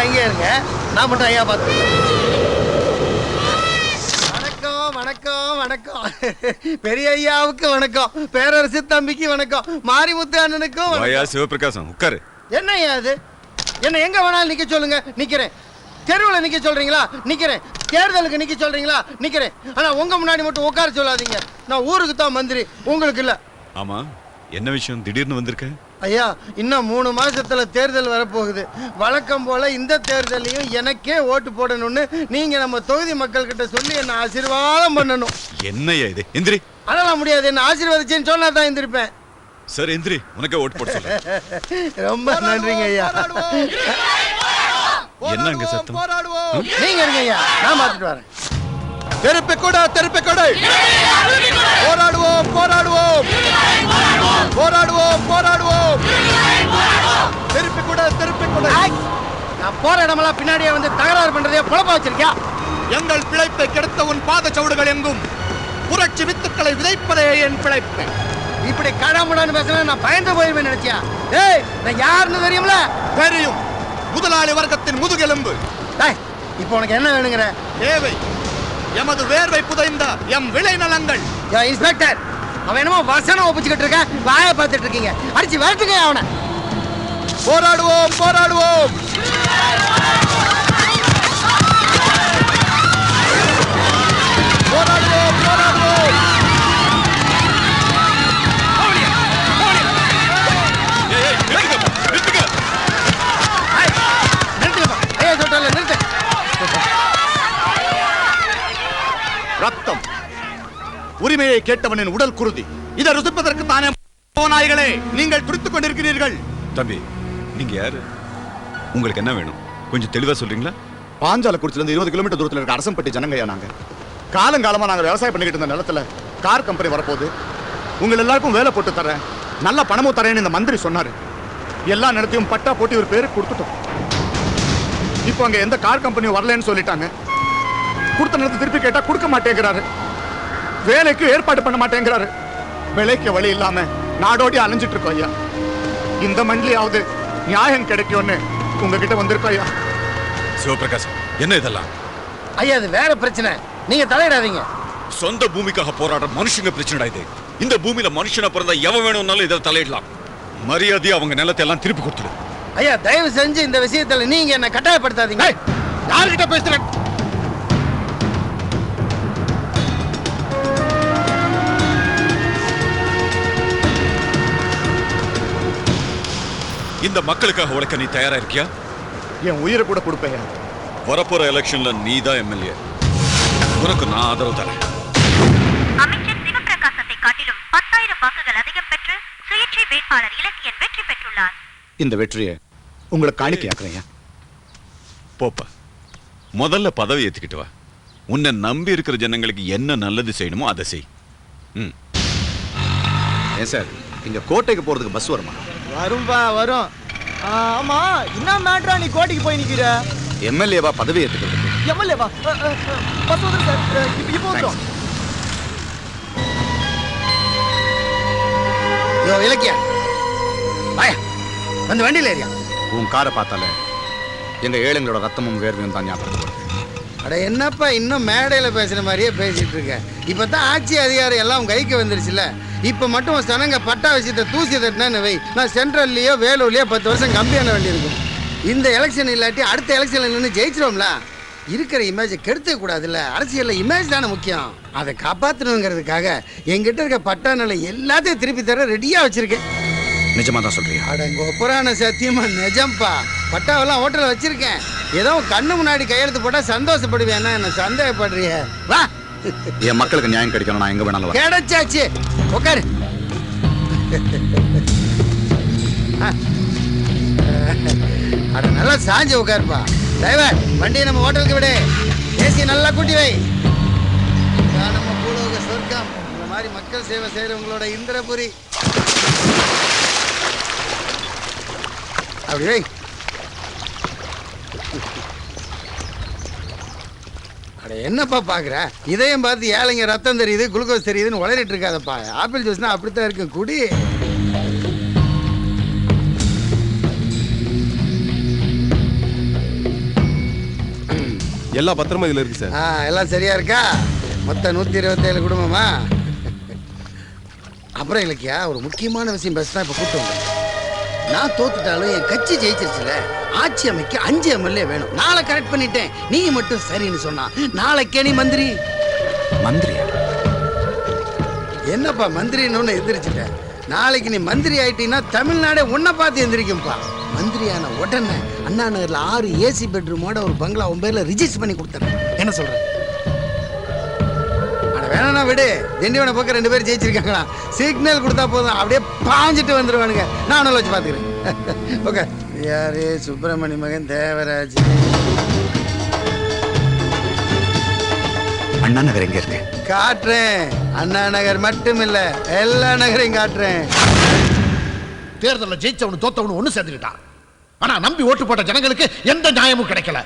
அங்கே இருங்க, நான் மட்டும் ஐயா பார்த்து. வணக்கம் வணக்கம் வணக்கம். பெரிய ஐயாவுக்கு வணக்கம், பேரரசு தம்பிக்கு வணக்கம், மாரிமுத்து அண்ணனுக்கும். சிவபிரகாசம் உட்காரு. என்ன ஐயா அது? என்ன எங்க வேணாலும் நிக்க சொல்லுங்க, நிக்கிறேன். தெருவில் நிக்க சொல்றீங்களா? நிக்கிறேன். தேர்தலுக்கு நிக்க சொல்றீங்களா? நிக்கிறேன். ஆனா உங்க முன்னாடி மட்டும் உட்கார சொல்லாதீங்க. நான் ஊருக்கு தான் மந்திரி, உங்களுக்கு இல்ல. ஆமா, என்ன விஷயம் திடீர்னு வந்திருக்க? ஐயா, இன்னும் 3 மாசத்துல தேர்தல் வரப்போகுது. வழக்கம் போல இந்த தேர்தலையும் எனக்கே ஓட்டு போடணும்னு நீங்க நம்ம தொகுதி மக்கள் கிட்ட சொல்லி என்ன ஆசீர்வாதம் பண்ணணும். என்னையா இது? எந்திரி. அதெல்லாம் முடியாது, என்ன ஆசீர்வதிச்சேன்னு சொன்னா தான் எந்திரிப்பேன். சரி எந்திரி, உனக்கே ஓட்டு போட சொல்ல. ரொம்ப நன்றிங்க ஐயா. என்னங்க சத்தம்? நீங்க இருங்க ஐயா, நான் பார்த்துட்டு வரேன். திருப்பி கூட போராடுவோம் போராடுவோம் போராடுவோம் போராடுவோம். திருப்பி கூட நான் போற இடமெல்லாம் பின்னாடியே வந்து தகராறு பண்றதே பொழப்பா வச்சிருக்கியா? எங்கள் பிழைப்பை கெடுத்த உன் பாத சவுடுகள் எங்கும் புரட்சி வித்துக்களை விதைப்பதே என் பிழைப்பு. இப்படி கடமுடான்னு பேசுனா நான் பயந்து போயிருவேன் நினைச்சியா? ஏய், நான் யாருன்னு தெரியும்ல? தெரியும். முதலாளி வர்க்கத்தின் முதுகெலும்பு. இப்போ உனக்கு என்ன வேணுங்கிற? தேவை எமது வேர்வை புதைந்த எம் விளை நலங்கள். இன்ஸ்பெக்டர், அவன் என்னமோ வசனம் ஒப்பிச்சுக்கிட்டு இருக்க, வாயை பார்த்துட்டு இருக்கீங்க. அடிச்சு வரட்டுங்க அவனை. போராடுவோம் போராடுவோம் போராடுவோம் போராடுவோம். ரத்தம் உரிமையை கேட்டவனின் உடல் குருதி. இதை ருசிப்பதற்கு தானே நாய்களே நீங்கள் துடித்துக் கொண்டிருக்கிறீர்கள். தம்பி, நீங்க யாரு? உங்களுக்கு என்ன வேணும்? கொஞ்சம் தெளிவா சொல்றீங்களா? பாஞ்சாலக்குறிச்சில இருந்து 20 கிலோமீட்டர் தூரத்தில் இருக்க அரசம்பட்டி ஜனங்கய்யா. நாங்க காலங்காலமா நாங்க விவசாயம் பண்ணிக்கிட்டு இருந்த நிலத்துல கார் கம்பெனி வரப்போகுது, உங்க எல்லாருக்கும் வேலை போட்டு தரேன், நல்ல பணமும் தரேன்னு இந்த மந்திரி சொன்னாரு. எல்லா நிலத்தையும் பட்டா போட்டு ஒரு பேருக்கு கொடுத்துட்டோம். இப்போ அங்க எந்த கார் கம்பெனியும் வரலன்னு சொல்லிட்டாங்க. கொடுத்த நிலத்தை திருப்பி கேட்டா கொடுக்க மாட்டேங்கிறாரு. வேலைக்கு ஏற்பாடு பண்ண மாட்டேங்கிறாரு. விலைக்கு வழி இல்லாம நாடோடி அலைஞ்சிட்டு இருக்கோம் ஐயா. இந்த மண்ணிலாவது நியாயம் கிடைக்கும்னு உங்ககிட்ட வந்திருக்கோம் ஐயா. சிவபிரகாசம், என்ன இதெல்லாம்? ஐயா, அது வேற பிரச்சனை, நீங்க தலையிடாதீங்க. சொந்த பூமிக்காக போராடுற மனுஷங்க பிரச்சனை இது. இந்த பூமியில மனுஷனா பிறந்தா எவன் வேணும்னாலும் இதில் தலையிடலாம். மரியாதையா அவங்க நிலத்தை எல்லாம் திருப்பி கொடுத்துடு. ஐயா, தயவு செஞ்சு இந்த விஷயத்துல நீங்க என்ன கட்டாயப்படுத்தாதீங்க. யார்கிட்ட பேசுறேன்? இந்த மக்களுக்காக உழைக்க நீ தயாரா இருக்கியா? என் உயிரை கூட கொடுப்பையா. வரப்போற எலெக்ஷன்ல நீ தான் எம்எல்ஏ. உனக்கு நான் ஆதரவு தரேன். அமைச்சர் சிவபிரகாசத்தை காட்டிலும் 10,000 வாக்குகள் அதிகம் பெற்று சுயேட்சை வேட்பாளர் இலக்கியன் வெற்றி பெற்றுள்ளார். இந்த வெற்றியை உங்களுக்கு காணிக்கையாக்குறேன். போப்பா, முதல்ல பதவி ஏத்துக்கிட்டு வா. உன்னை நம்பி இருக்கிற ஜனங்களுக்கு என்ன நல்லது செய்யணுமோ அதை செய். ஏன் சார், இங்க கோட்டைக்கு போறதுக்கு பஸ் வருமா? வரும்பா, வரும். ஆமா, என்ன மேட்ரா நீ கோட்டைக்கு போய் நிக்கிற? எம்எல்ஏவா பதவி ஏத்துக்கிறதுக்கு. எம்எல்ஏவா? பஸ் வந்து சார், இப்போ வந்துரும். யோ இலக்கியா, வாயா, வந்து வண்டியில் ஏறியா. உன் காரை பார்த்தாலே எங்க ஏழைங்களோட ரத்தமும் வேர்வையும் தான் ஞாபகம் வருது. அட என்னப்பா, இன்னும் மேடையில் பேசுகிற மாதிரியே பேசிட்டு இருக்க. இப்போ தான் ஆட்சி அதிகாரம் எல்லாம் உங்க கைக்கு வந்துருச்சுல்ல. இப்போ மட்டும் சனங்க பட்டா விஷயத்தை தூசி தட்டினேன்னு வை, நான் சென்ட்ரல்லையோ வேலூர்லையோ 10 வருஷம் கம்மியான வேண்டியிருக்கும். இந்த எலெக்ஷன் இல்லாட்டி அடுத்த எலெக்ஷனில் நின்று ஜெயிச்சிரோம்ல. இருக்கிற இமேஜை கெடுத்துக்க கூடாதுல்ல. அரசியலில் இமேஜ் தானே முக்கியம். அதை காப்பாற்றணுங்கிறதுக்காக எங்கிட்ட இருக்க பட்டா நிலை எல்லாத்தையும் திருப்பி தர ரெடியாக வச்சிருக்கேன். நிஜமா தான் சொல்றியா? அடங்க புராண சத்தியமா நிஜம்பா. பட்டாவெல்லாம் ஹோட்டலில் வச்சிருக்கேன். ஏதோ கண்ணு முன்னாடி கையெழுத்து போட்டால் சந்தோஷப்படுவேன்னா என்ன சந்தேகப்படுறிய? வா, என் மக்களுக்கு நியாயம் கிடைக்கணும், நான் எங்க வேணாலும் கிடைச்சாச்சு. உட்காரு. அட நல்லா சாஞ்சு உட்காருப்பா. டிரைவர், வண்டியை நம்ம ஹோட்டலுக்கு விடு. ஏசி நல்லா கூட்டி வை. நம்ம பூலோக சொர்க்கம். இந்த மாதிரி மக்கள் சேவை செய்யறவங்களோட இந்திரபுரி. அப்படி வை. அட என்னப்பா பாக்குற? இதையும் பார்த்து ஏழைங்க ரத்தம் தெரியுது, குளுக்கோஸ் தெரியுதுன்னு உளறிட்டு இருக்காதப்பா. ஆப்பிள் ஜூஸ்னா அப்படித்தான் இருக்கு, குடி. எல்லா பத்திரமும் இதுல இருக்கு சார். எல்லாம் சரியா இருக்கா? மொத்தம் 127 குடும்பமா? அப்புறம் இலக்கியா, ஒரு முக்கியமான விஷயம் பேச தான் இப்போ கூப்பிட்டு வந்தேன். நான் தோத்துட்டாலும் என் கட்சி ஜெயிச்சிருச்சுல, ஆட்சி அமைக்க 5 எம்எல்ஏ வேணும். நாளை கரெக்ட் பண்ணிட்டேன், நீ மட்டும் சரின்னு சொன்னா நாளைக்கே நீ மந்திரி. மந்திரியா? என்னப்பா மந்திரின்னு எந்திரிச்சிட்ட? நாளைக்கு நீ மந்திரி ஆயிட்டீங்கன்னா தமிழ்நாடே உன்னை பார்த்து எந்திரிக்கும்பா. மந்திரியான உடனே அண்ணா நகர்ல 6 ஏசி பெட்ரூமோட ஒரு பங்களா உன் பேர்ல ரிஜிஸ்டர் பண்ணி கொடுத்துறேன். என்ன சொல்ற? வேணா விடு, திண்டிவனை பக்கம் 2 பேர் ஜெயிச்சிருக்காங்களா, சிக்னல் கொடுத்தா போதும் அப்படியே பாஞ்சிட்டு வந்துருவானுங்க. நான் வச்சு பாத்துக்கிறேன். ஓகே. யாரு? சுப்பிரமணிய மகன் தேவராஜ். அண்ணா நகர் எங்க இருக்கு? காட்டுறேன். அண்ணா நகர் மட்டும் இல்ல, எல்லா நகரையும் காட்டுறேன். தேர்தலில் ஜெயிச்சவனு தோத்தவனு ஒண்ணு சேர்ந்துக்கிட்டான். ஆனா நம்பி ஓட்டு போட்ட ஜனங்களுக்கு எந்த நியாயமும் கிடைக்கல.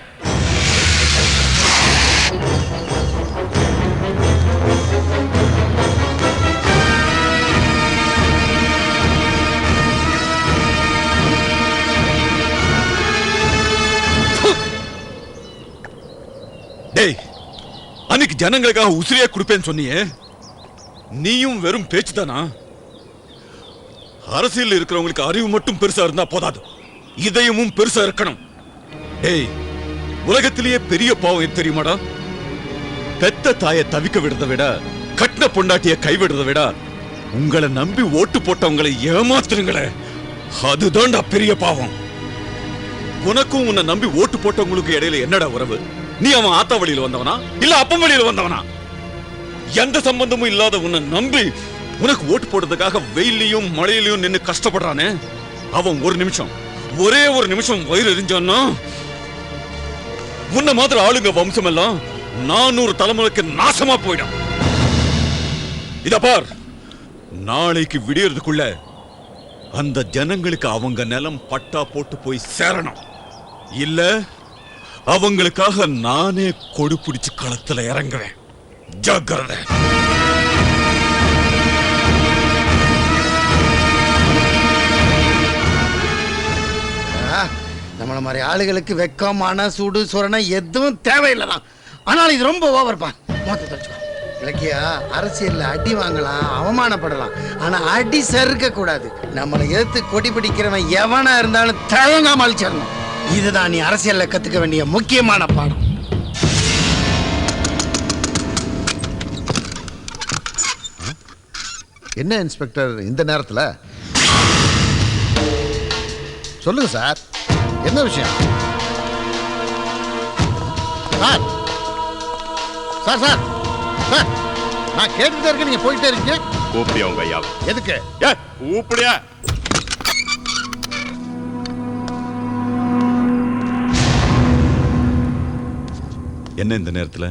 டேய், அன்னைக்கு ஜனங்களுக்காக உசிரியா கொடுப்பேன்னு சொன்னியே, நீயும் வெறும் பேச்சு தானா? அரசியல் இருக்கிறவங்களுக்கு அறிவு மட்டும் பெருசா இருந்தா போதாது, இதயமும் பெருசா இருக்கணும். டேய், உலகத்திலேயே பெரிய பாவம் எது தெரியுமாடா? பெத்த தாயை தவிக்க விடுறதை விட, கட்டின பொண்டாட்டிய கைவிடுறதை விட, உங்களை நம்பி ஓட்டு போட்டவங்களை ஏமாத்துறீங்களே, அதுதான்டா பெரிய பாவம். உனக்கும் உன்னை நம்பி ஓட்டு போட்டவங்களுக்கு இடையில என்னடா உறவு? நீ அவன் ஆத்தா வழியில வந்தவனா இல்ல அப்பம் வழியில வந்தவனா? எந்த சம்பந்தமும் இல்லாத உன்னை நம்பி உனக்கு ஓட்டு போடுறதுக்காக வெயிலையும் மழையிலையும் நின்னு கஷ்டப்படுறானே, அவன் ஒரே ஒரு நிமிஷம் வயிறு எரிஞ்சான்னா, உன்ன மாதிரி ஆளுங்க வம்சம் எல்லாம் 400 தலைமுறைக்கு நாசமா போயிடும். இத பார், நாளைக்கு விடியறதுக்குள்ள அந்த ஜனங்களுக்கு அவங்க நிலம் பட்டா போட்டு போய் சேரணும். இல்ல அவங்களுக்காக நானே கொடு பிடிச்சு களத்துல இறங்குவேன். ஜாக்கிரதை. நம்மள மாதிரி ஆளுகளுக்கு வெக்கமான சூடு சுரணை எதுவும் தேவையில்லைதான். ஆனால் இது ரொம்ப ஓவர்ப்பா. இலக்கியா, அரசியல்ல அடி வாங்கலாம், அவமானப்படலாம், ஆனா அடி சறுக்க கூடாது. நம்மளை எதிர்த்து கொடி பிடிக்கிறவன் எவனா இருந்தாலும் தயங்காம அழிச்சிடணும். இதுதான் நீ அரசியல்ல கத்துக்க வேண்டிய முக்கியமான பாடம். என்ன இன்ஸ்பெக்டர் இந்த நேரத்துல? சொல்லுங்க சார், என்ன விஷயம்? சார் சார் சார் சார், நான் கேட்டுட்டே இருக்கேன், நீங்க போயிட்டே இருக்கீங்க. கூப்பிடியா உங்க ஐயா? எதுக்கு? கூப்பிடியா? என்ன இந்த நேரத்துல?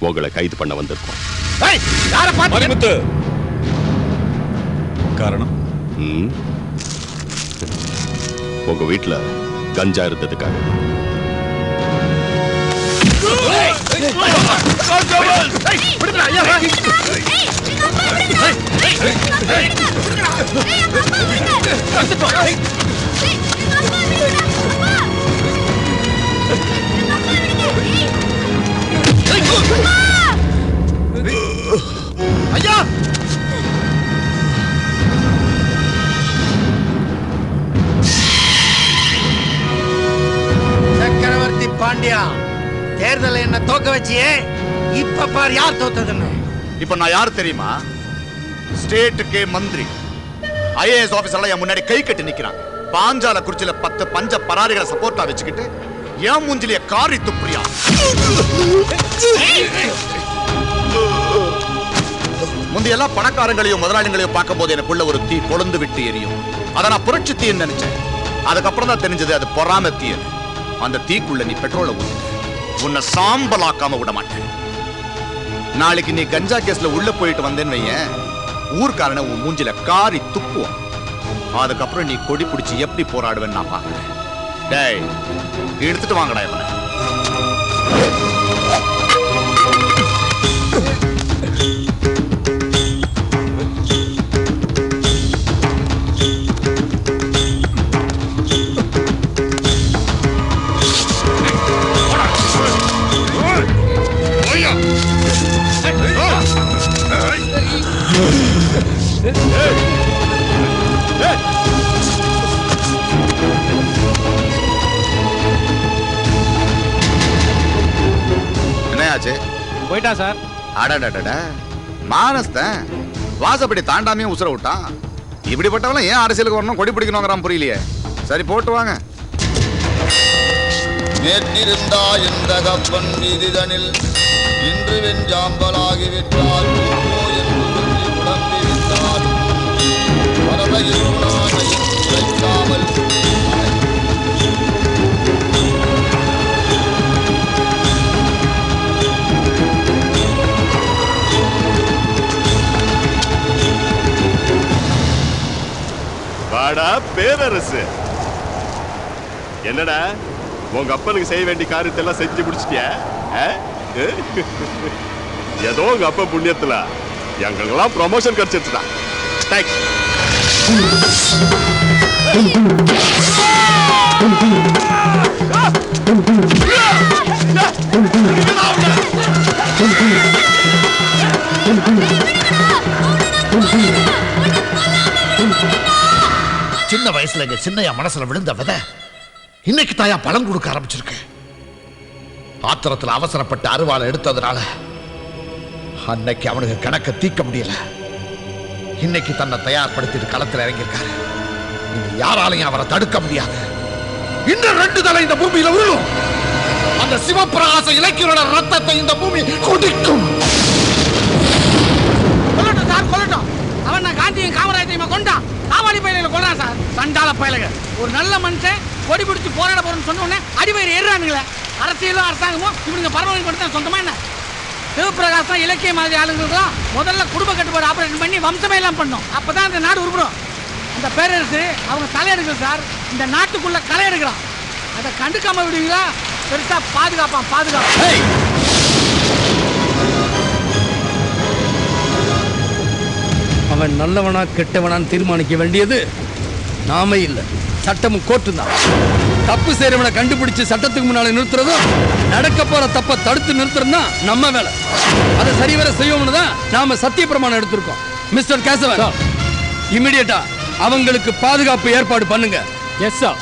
உங்களை கைது பண்ண வந்திருக்கோம். யார பாத்து? மணிமுத்து. காரணம்? உங்க வீட்டுல கஞ்சா இருந்ததுக்காக. ஐயா, சக்கரவர்த்தி பாண்டியா, தேர்தலை என்ன தோக்க வச்சியே, இப்ப பார் யார் தோத்ததுன்னு. இப்ப நான் யார் தெரியுமா? ஸ்டேட்டுக்கே மந்திரி. ஐஏஎஸ் ஆபீசர்ல என் முன்னாடி கை கட்டி நிக்கிறான். பாஞ்சால குறிச்சில 10 பஞ்ச பராரிகளை சப்போர்ட்டா வச்சுக்கிட்டு என் மூஞ்சிலிய காரி துப்புறியா? முந்தையெல்லாம் பணக்காரங்களையும் முதலாளிகளையும் பார்க்கும் போது எனக்குள்ள ஒரு தீ கொழுந்து விட்டு எரியும். அதை நான் புரட்சி தீன்னு நினைச்சேன். அதுக்கப்புறம் தான் தெரிஞ்சது அது பொறாம தீயல். அந்த தீக்குள்ள நீ பெட்ரோலை ஊத்து, உன்னை சாம்பலாக்காம விட மாட்டேன். நாளைக்கு நீ கஞ்சா கேஸ்ல உள்ள போயிட்டு வந்தேன்னு வையேன், ஊர்க்காரனை உன் மூஞ்சில காரி துப்புவான். அதுக்கப்புறம் நீ கொடி பிடிச்சி எப்படி போராடுவேன்னு நான் பாக்குறேன். டேய், எடுத்துட்டு வாங்கடா இவனை. என்னையாச்சு? போயிட்டா சார். அடடடட மானஸ்தன் வாசப்படி தாண்டாமே உசுர விட்டான். இப்படிப்பட்டவெல்லாம் ஏன் அரசியலுக்கு வரணும், கொடி பிடிக்கணுங்கிறான் புரியலையே. சரி போட்டு வாங்க. நேற்றிருந்தா எந்த கப்பன் வீதிதனில் இன்று வெஞ்சாம்பலாகிவிட்டால் என்று சொல்லி உடம்பி விட்டால் பறவையில் உணவையும் உழைக்காமல் வாடா பேரரசு. என்னடா உங்க அப்பனுக்கு செய்ய வேண்டிய காரியத்தை எல்லாம் செஞ்சு முடிச்சிட்டியா? ஏதோ உங்க அப்பா புண்ணியத்துல எங்களுக்கெல்லாம் ப்ரொமோஷன் கிடைச்சிருச்சுடா. தேங்க்ஸ். சின்ன வயசுல எங்க சின்னையா மனசுல விழுந்த விதை இன்னைக்கு தாயா பழம் கொடுக்க ஆரம்பிச்சிருக்கு. ஆத்திரத்துல அவசரப்பட்டு அருவாளை எடுத்ததுனால அன்னைக்கு அவனுக்கு கணக்க தீர்க்க முடியல. இன்னைக்கு தன்னை தயார்படுத்திட்டு களத்தில் இறங்கியிருக்காரு. இனி யாராலையும் அவரை தடுக்க முடியாது. இன்னும் 2 தலை இந்த பூமியில விழும். அந்த சிவப்பிரகாச இலக்கியோட ரத்தத்தை இந்த பூமி குடிக்கும். கொல்லட்டும் சார், கொல்லட்டும். அவன் நான் காந்தியும் காமராஜையும் கொண்டான். காவாலி பயில கொண்டான் சார். சண்டால பயிலக ஒரு நல்ல மனுஷன் கொடி பிடிச்சி போராட போறேன்னு சொன்ன உடனே அடிவயிறு ஏறானுங்களே. அரசியலும் அரசாங்கமும் இவனுங்க பரவாயில்லை மட்டும் தான் சொந்தமா என்ன? சிவபிரகாசம் இலக்கிய மாதிரி ஆளுங்களுக்கும் முதல்ல குடும்ப கட்டுப்பாடு ஆபரேஷன் பண்ணி வம்சமே எல்லாம் பண்ணோம். அப்பதான் இந்த நாடு உருப்படும். அந்த பேரரசு அவங்க தலையெடுக்கல சார், இந்த நாட்டுக்குள்ள களை எடுக்கிறான். அதை கண்டுக்காம விடுவீங்களா? பெருசா பாதுகாப்பான் பாதுகாப்பு. அவன் நல்லவனா கெட்டவனான்னு தீர்மானிக்க வேண்டியது நாமே இல்லை, சட்டமும் கோர்ட்டு தான். தப்பு செய்யறவனை கண்டுபிடிச்சு சட்டத்துக்கு முன்னால நிறுத்துறதும் நடக்க போற தப்ப தடுத்து நிறுத்துறதும் தான் நம்ம வேலை. அதை சரிவர செய்வோம்னு தான் நாம சத்திய பிரமாணம் எடுத்திருக்கோம். மிஸ்டர் கேசவன், இமிடியேட்டா அவங்களுக்கு பாதுகாப்பு ஏற்பாடு பண்ணுங்க. Yes sir.